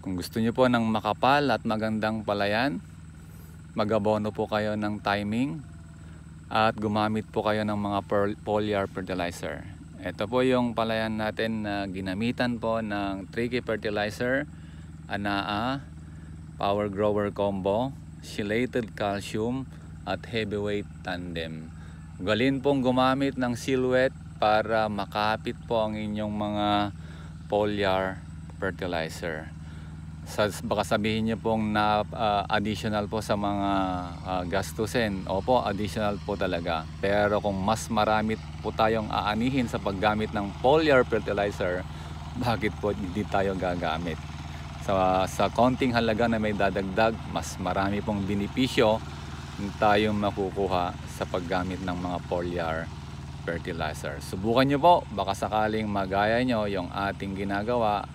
Kung gusto nyo po ng makapal at magandang palayan, mag-abono po kayo ng timing at gumamit po kayo ng mga foliar fertilizer. Ito po yung palayan natin na ginamitan po ng tricky fertilizer, ANAA, Power Grower Combo, Chelated Calcium at Heavyweight Tandem. Galing pong gumamit ng silhouette para makapit po ang inyong mga foliar fertilizer. Baka sabihin niyo pong na additional po sa mga gastusin. Opo, additional po talaga. Pero kung mas marami po tayong aanihin sa paggamit ng foliar fertilizer, bakit po hindi tayo gagamit? Sa konting halaga na may dadagdag, mas marami pong benepisyo tayong makukuha sa paggamit ng mga foliar fertilizer. Subukan nyo po, baka sakaling magaya nyo yung ating ginagawa